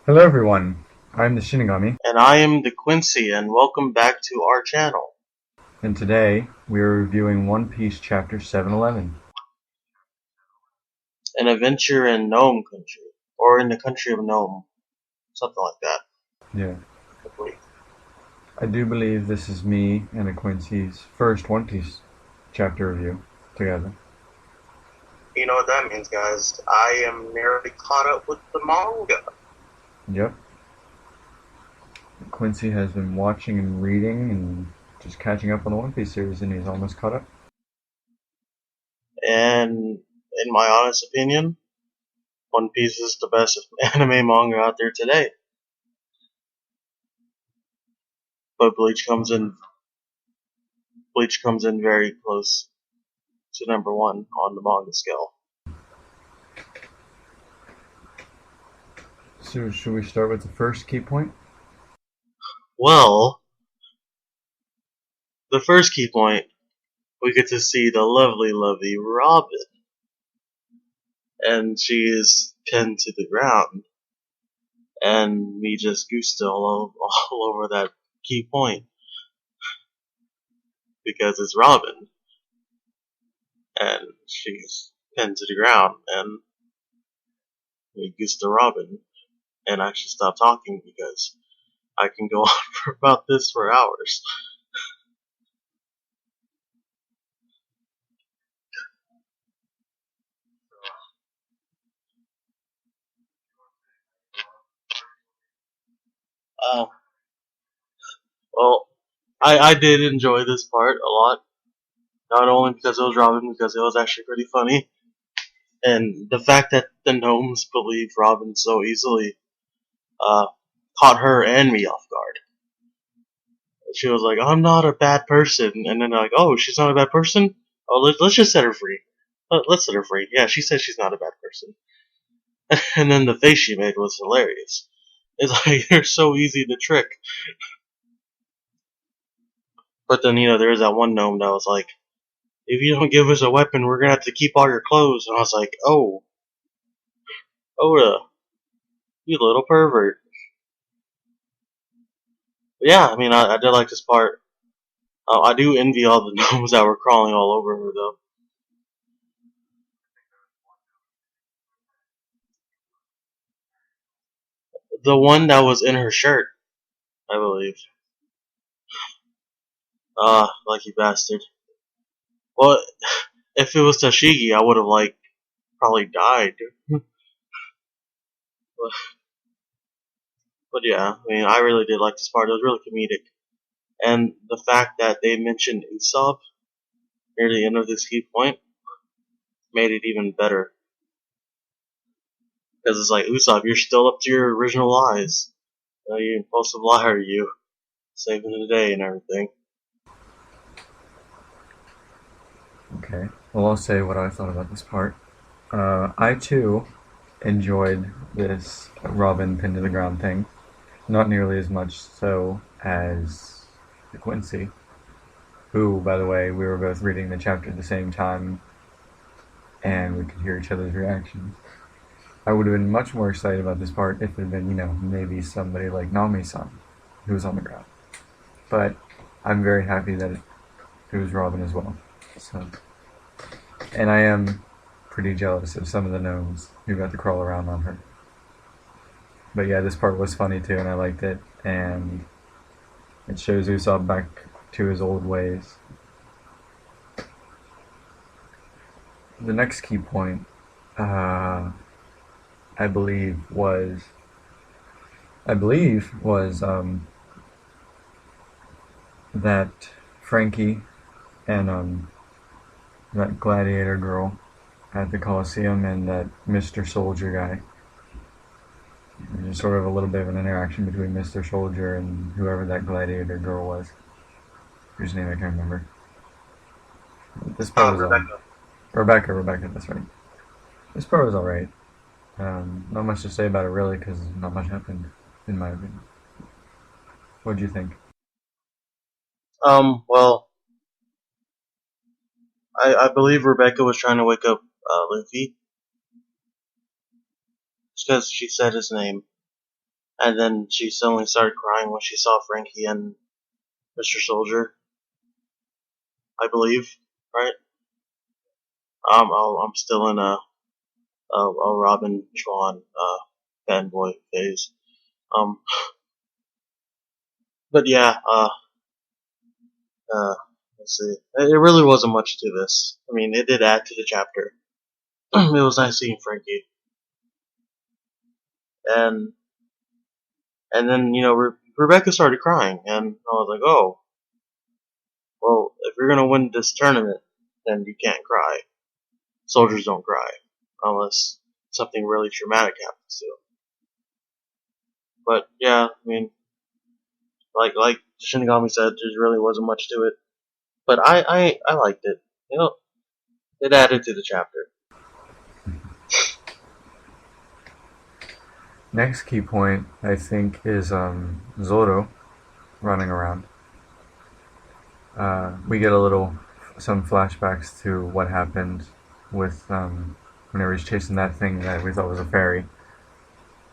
Hello everyone, I'm the Shinigami, And I am the Quincy, and welcome back to our channel. and today we are reviewing One Piece Chapter 711. An adventure in Gnome Country, or in the country of Gnome, something like that, Yeah, I believe. I do believe this is me and a Quincy's first One Piece chapter review together. You know what that means, guys? I am nearly caught up with the manga. Yep, Quincy has been watching and reading and just catching up on the One Piece series, and he's almost caught up. And in my honest opinion, One Piece is the best anime manga out there today. But Bleach comes in very close to number one on the manga scale. So, should we start with the first key point? Well, the first key point, we get to see the lovely, lovely Robin. And she is pinned to the ground. And we just goosed all over that key point because it's Robin, and she's pinned to the ground, and we goosed the Robin, and I should stop talking because I can go on for about this for hours. Uh, well, I did enjoy this part a lot, not only because it was Robin, because it was actually pretty funny, and the fact that the gnomes believe Robin so easily uh, caught her and me off guard. She was like, "I'm not a bad person," and then they're like, "Oh, she's not a bad person. Oh, let's just set her free. Let's set her free." Yeah, she said she's not a bad person, and then the face she made was hilarious. It's like they're so easy to trick. But then there's that one gnome that was like, "If you don't give us a weapon, we're gonna have to keep all your clothes." And I was like, "Oh, you little pervert." But yeah, I mean, I did like this part. I do envy all the gnomes that were crawling all over her though. The one that was in her shirt, I believe. Ah, lucky bastard. Well, if it was Tashigi, I would have probably died. But yeah, I mean, I really did like this part. It was really comedic, and the fact that they mentioned Usopp near the end of this key point made it even better. Because it's like, Usopp, you're still up to your original lies. You impulsive liar, you saving the day and everything. Okay, well, I'll say what I thought about this part. I too enjoyed this Robin pinned to the ground thing. Not nearly as much so as the Quincy, who, by the way, we were both reading the chapter at the same time and we could hear each other's reactions. I would have been much more excited about this part if it had been, maybe somebody like Nami-san who was on the ground. But I'm very happy that it was Robin as well. So, and I am pretty jealous of some of the gnomes who got to crawl around on her. But yeah, this part was funny too, and I liked it. And it shows Usopp back to his old ways. The next key point, uh, I believe, was that Frankie and that gladiator girl at the Coliseum and that Mr. Soldier guy. There's sort of a little bit of an interaction between Mr. Soldier and whoever that gladiator girl was, whose name I can't remember. This part was Rebecca. Rebecca. That's right. This part was all right. Not much to say about it really, because not much happened, in my opinion. What do you think? Well, I believe Rebecca was trying to wake up Luffy. Just because she said his name. and then she suddenly started crying when she saw Frankie and Mr. Soldier, I believe, right? I'm still in a Robin Schwan fanboy phase. Um, but yeah, uh, let's see. It really wasn't much to this. I mean, it did add to the chapter. It was nice seeing Frankie, and then Rebecca started crying, and I was like, oh, well, if you're gonna win this tournament, then you can't cry. Soldiers don't cry unless something really traumatic happens to them. But yeah, I mean, like Shinigami said, there really wasn't much to it. But I liked it. It added to the chapter. Next key point, I think, is Zoro running around. We get some flashbacks to what happened with whenever he's chasing that thing that we thought was a fairy,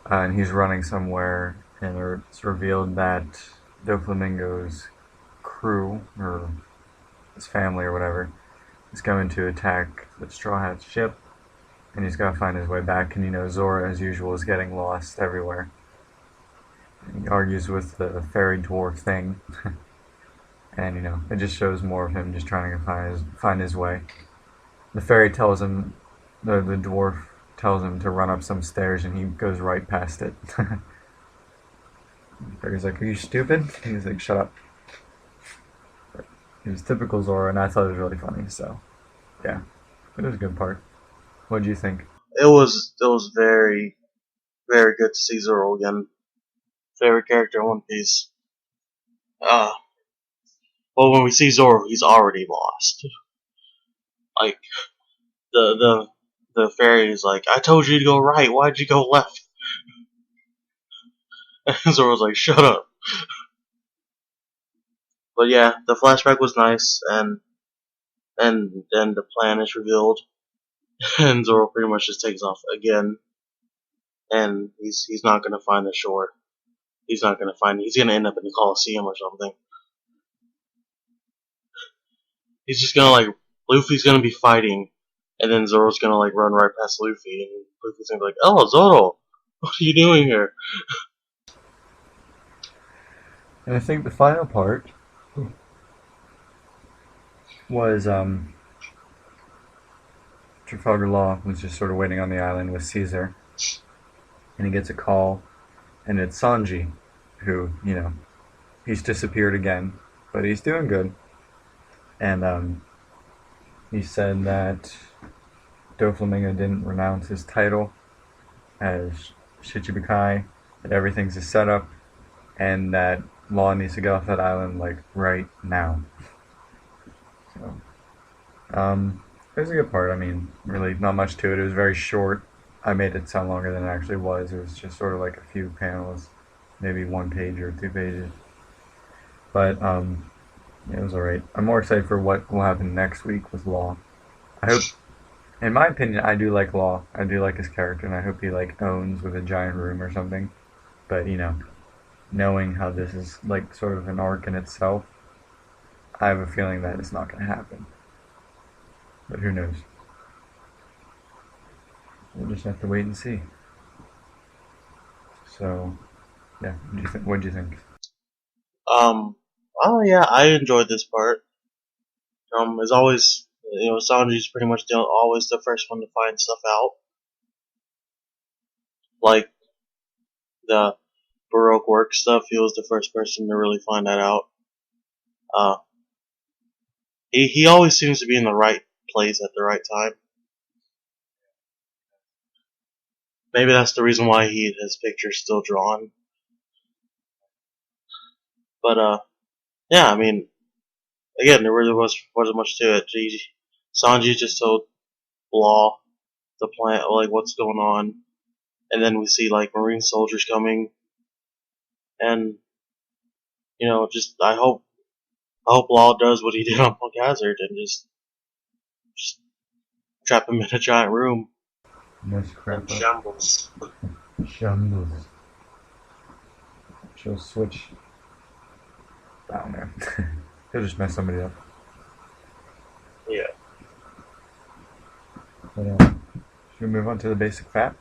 and he's running somewhere, and it's revealed that Doflamingo's crew or his family or whatever is going to attack the Straw Hat ship, and he's got to find his way back. And Zoro, as usual, is getting lost everywhere. He argues with the fairy dwarf thing, and it just shows more of him just trying to find his way. The fairy tells him, the dwarf tells him to run up some stairs, and he goes right past it. The fairy's like, "Are you stupid?" He's like, "Shut up." But it was typical Zoro, and I thought it was really funny. So yeah, it was a good part. What do you think? It was very very good to see Zoro again. Favorite character in One Piece. Uh, well, when we see Zoro, he's already lost. Like the fairy's like, I told you to go right. Why'd you go left? And Zoro's like, shut up. But yeah, the flashback was nice, and then the plan is revealed, and Zoro pretty much just takes off again, and he's not gonna find the shore. He's not gonna find. He's gonna end up in the Coliseum or something. He's just gonna Luffy's gonna be fighting, and then Zoro's gonna run right past Luffy, and Luffy's gonna be like, "Oh, Zoro, what are you doing here?" And I think the final part was Trafalgar Law was just sort of waiting on the island with Caesar, and he gets a call, and it's Sanji, who he's disappeared again, but he's doing good, and he said that Doflamingo didn't renounce his title as Shichibukai, that everything's a setup, and that Law needs to get off that island right now. So, it was a good part. I mean, really not much to it. It was very short. I made it sound longer than it actually was. It was just sort of like a few panels, maybe 1 page or 2 pages. But it was alright. I'm more excited for what will happen next week with Law. I hope, in my opinion, I do like Law. I do like his character, and I hope he owns with a giant room or something. But knowing how this is sort of an arc in itself, I have a feeling that it's not going to happen. But who knows? We'll just have to wait and see. So, yeah. What do you think? Oh yeah, I enjoyed this part. As always, Sanji's pretty much always the first one to find stuff out. Like the Baroque work stuff, he was the first person to really find that out. Uh, he always seems to be in the right place at the right time. Maybe that's the reason why his picture's still drawn. But yeah, I mean, again, there really wasn't much to it. Sanji just told Law the plan, what's going on, and then we see Marine soldiers coming, and just I hope Law does what he did on Punk Hazard and just trap him in a giant room Mess crap and up. shambles. Shambles. She'll switch. I don't know. He'll just mess somebody up. Yeah. But, should we move on to the basic fact?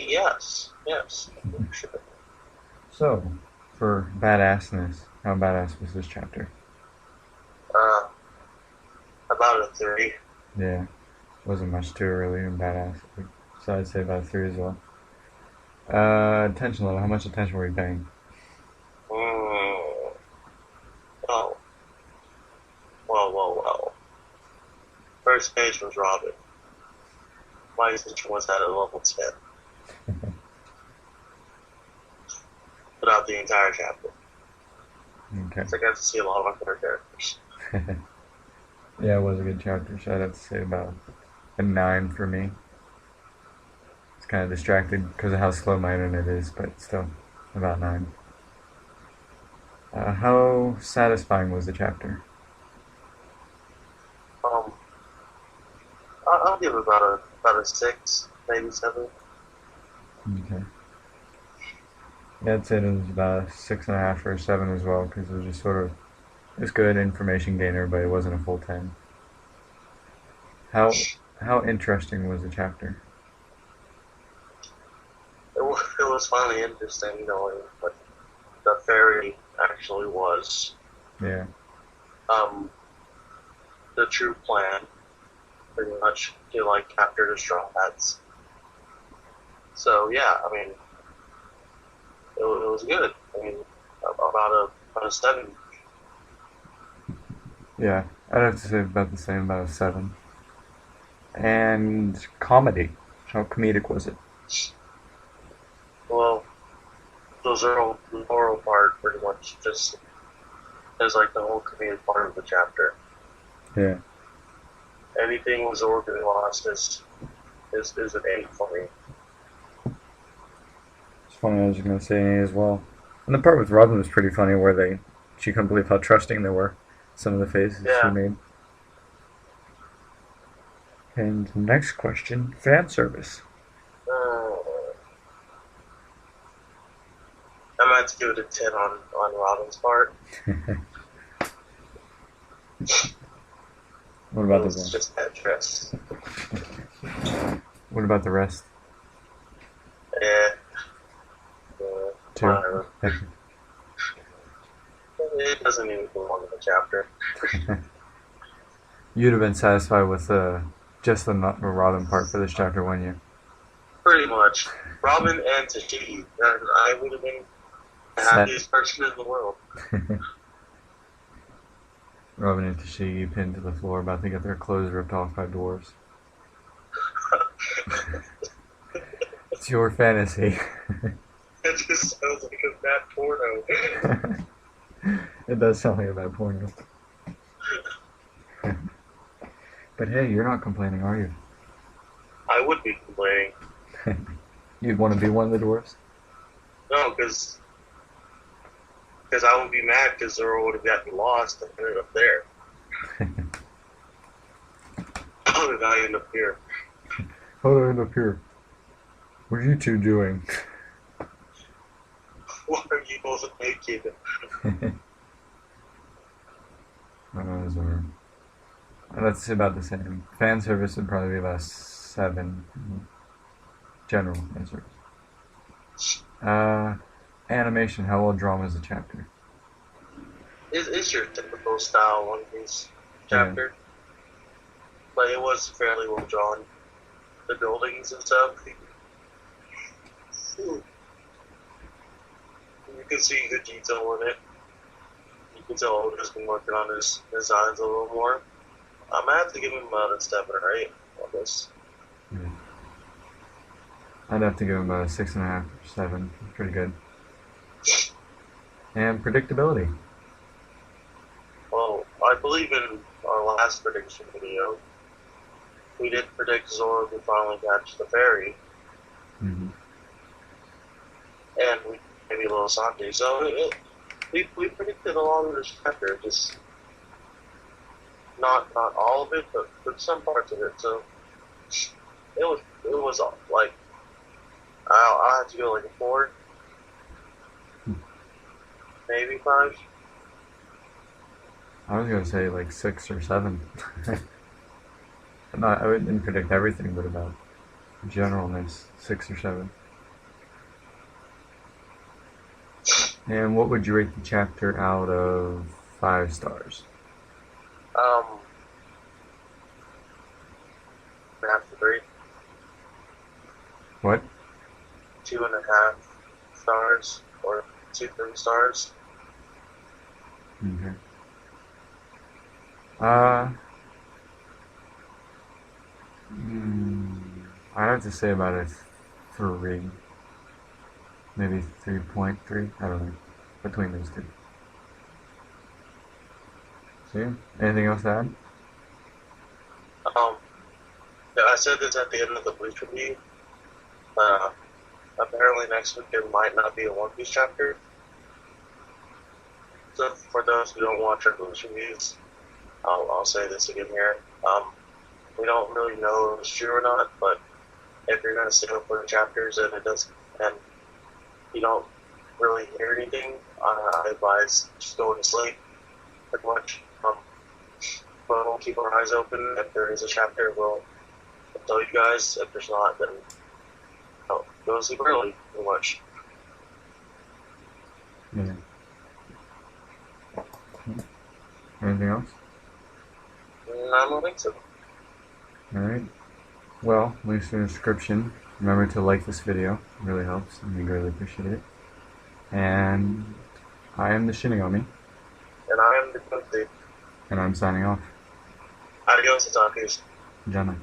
Yes. Sure. So, for badassness, how badass was this chapter? About a 3. Yeah, wasn't much too early in badass. So I'd say about a 3 as well. Attention level. How much attention were you paying? Mm. Oh. Well. First page was Robin. My attention was at a level 10. Throughout the entire chapter. Okay. So I got to see a lot of my favorite characters. Yeah, it was a good chapter, so I'd have to say about a 9 for me. It's kind of distracted because of how slow my internet is, but still, about 9. How satisfying was the chapter? I'll give it about a 6, maybe 7. Okay. Yeah, I'd say it was about a 6.5 or a 7 as well, because it was just sort of, it was good information gainer, but it wasn't a full 10. How interesting was the chapter? It was finally interesting knowing what the fairy actually was. Yeah. The true plan, pretty much, to like capture the Straw Hats. So yeah, I mean, it was good. I mean, about a 7. Yeah, I'd have to say about the same, about a 7. And comedy. How comedic was it? Well, the Zoro part pretty much just is like the whole comedic part of the chapter. Yeah. Anything with Zoro getting lost is an 8 for me. It's funny, I was going to say A as well. And the part with Robin was pretty funny where she couldn't believe how trusting they were. Some of the faces she Yeah. made. And next question, fan service. Uh, I might have to give it a 10 on Robin's part. What It about the was rest? just that dress. What about the rest? Eh, Two. whatever. It doesn't even belong in the chapter. You'd have been satisfied with just the Robin part for this chapter, wouldn't you? Pretty much. Robin and Tashigi. I would have been the happiest person in the world. Robin and Tashigi pinned to the floor, about to get their clothes ripped off by dwarves. It's your fantasy. It just sounds like a bad porno. It does sound like a bad porno. But hey, you're not complaining, are you? I would be complaining. You'd want to be one of the dwarves? No, because I would be mad because Zoro would have gotten lost and ended up there. How did I end up here? How did I end up here? What are you two doing? Why are you both naked? Zoro. Let's say about the same. Fan service would probably be about 7. General fan service. Animation. How well drawn was the chapter? It's your typical style One Piece chapter. Yeah. But it was fairly well drawn. The buildings and stuff. You can see the detail in it. You can tell Oda's been working on his designs a little more. I'm gonna have to give him about a 7 or 8 on this. Yeah. I'd have to give him about a 6.5 or 7. Pretty good. And predictability. Well, I believe in our last prediction video, we did predict Zoro would finally catch the fairy. Mm-hmm. And we maybe a little Santi. So we predicted a lot of this chapter, just not all of it, but some parts of it. So it was like I'll have to go like a 4. maybe 5. I was gonna say like 6 or 7. Not, I wouldn't predict everything, but about generalness, 6 or 7. And what would you rate the chapter out of 5 stars? Um, half to 3, What? 2.5 stars, or 2, 3 stars. Okay. Uh, I'd have to say about a 3, maybe 3.3. I don't know, between those two. See? Anything else to add? Um, yeah, I said this at the end of the Bleach review. Uh, Apparently next week there might not be a One Piece chapter. So for those who don't watch our Bleach reviews, I'll say this again here. We don't really know if it's true or not, but if you're gonna stay up for the chapters and it does, and you don't really hear anything, I advise just going to sleep pretty much. But we'll keep our eyes open. If there is a chapter, we'll tell you guys. If there's not, then go to sleep early, pretty much. Yeah. Anything else? I don't think so. Alright. Well, links in the description. Remember to like this video. It really helps, and we greatly appreciate it. And I am the Shinigami, And I am the Quincy. and I'm signing off. Adios, Otakus. Jana.